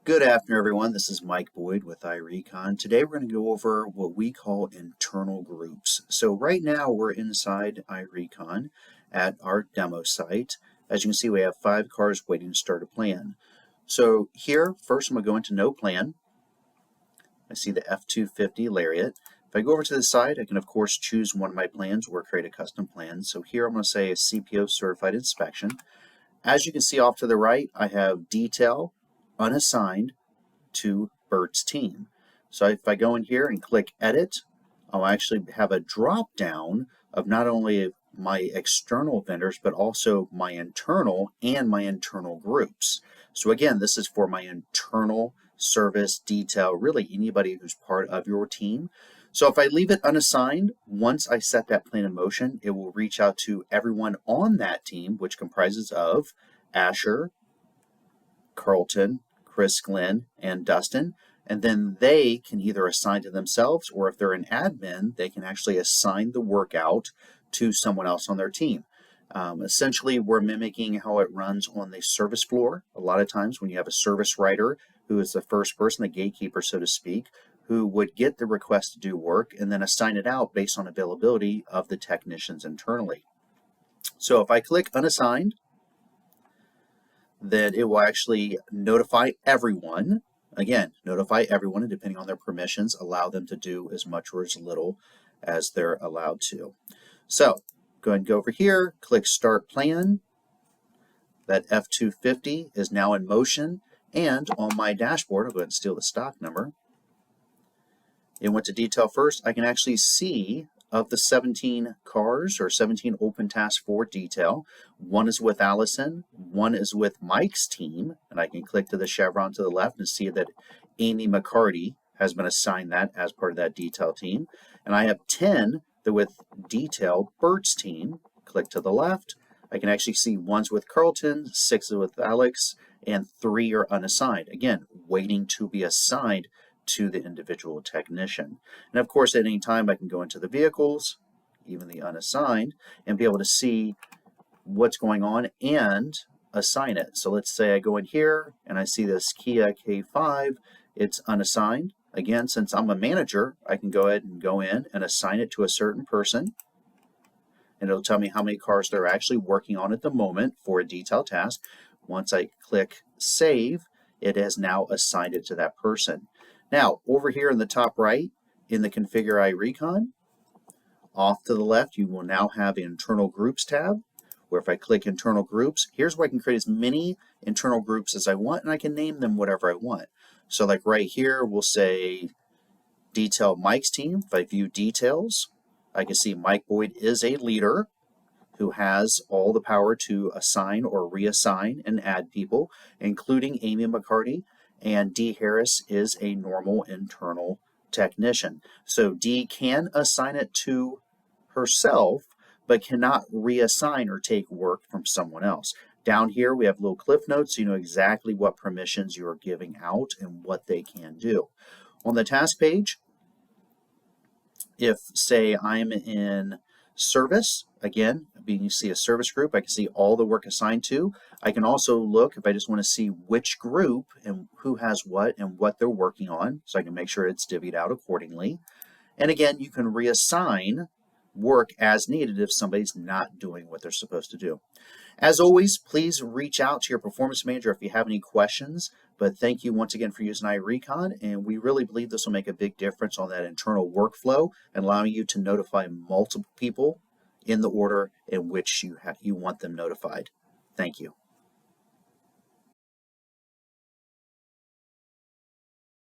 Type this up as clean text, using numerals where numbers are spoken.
Good afternoon, everyone. This is Mike Boyd with iRecon. Today we're going to go over what we call internal groups. So right now we're inside iRecon at our demo site. As you can see, we have 5 cars waiting to start a plan. So here, first I'm going to go into No Plan. I see the F-250 Lariat. If I go over to the side, I can of course choose one of my plans or create a custom plan. So here I'm going to say a CPO certified inspection. As you can see off to the right, I have detail unassigned to Bert's team. So if I go in here and click edit, I'll actually have a drop down of not only my external vendors, but also my internal and my internal groups. So again, this is for my internal service detail, really anybody who's part of your team. So if I leave it unassigned, once I set that plan in motion, it will reach out to everyone on that team, which comprises of Asher, Carlton, Chris, Glenn, and Dustin, and then they can either assign to themselves, or if they're an admin, they can actually assign the work out to someone else on their team. Essentially, we're mimicking how it runs on the service floor. A lot of times when you have a service writer who is the first person, the gatekeeper, so to speak, who would get the request to do work and then assign it out based on availability of the technicians internally. So if I click unassigned, then it will actually notify everyone. Again, notify everyone, and depending on their permissions, allow them to do as much or as little as they're allowed to. So go ahead and go over here, click Start Plan. That F-250 is now in motion, and on my dashboard, I'll go ahead and steal the stock number. It went to detail first. I can actually see of the 17 cars or 17 open tasks for detail, one is with Allison, one is with Mike's team, and I can click to the chevron to the left and see that Amy McCarty has been assigned that as part of that detail team. And I have 10 that with detail Bert's team. Click to the left. I can actually see one's with Carlton, 6 with Alex, and 3 are unassigned. Again, waiting to be assigned to the individual technician. And of course, at any time I can go into the vehicles, even the unassigned, and be able to see what's going on and assign it. So let's say I go in here and I see this Kia K5, it's unassigned. Again, since I'm a manager, I can go ahead and go in and assign it to a certain person, and it'll tell me how many cars they're actually working on at the moment for a detail task. Once I click save, it has now assigned it to that person. Now, over here in the top right, in the Configure iRecon, off to the left, you will now have an Internal Groups tab, where if I click Internal Groups, here's where I can create as many internal groups as I want, and I can name them whatever I want. So like right here, we'll say Detail Mike's team. If I view details, I can see Mike Boyd is a leader who has all the power to assign or reassign and add people, including Amy McCarty. And D. Harris is a normal internal technician. So D can assign it to herself, but cannot reassign or take work from someone else. Down here, we have little cliff notes so you know exactly what permissions you are giving out and what they can do. On the task page, if, say, I'm in service, again, you see a service group, I can see all the work assigned to. I can also look if I just want to see which group and who has what and what they're working on, so I can make sure it's divvied out accordingly. And again, you can reassign work as needed if somebody's not doing what they're supposed to do. As always, please reach out to your performance manager if you have any questions. But thank you once again for using iRecon, and we really believe this will make a big difference on that internal workflow and allowing you to notify multiple people in the order in which you want them notified. Thank you.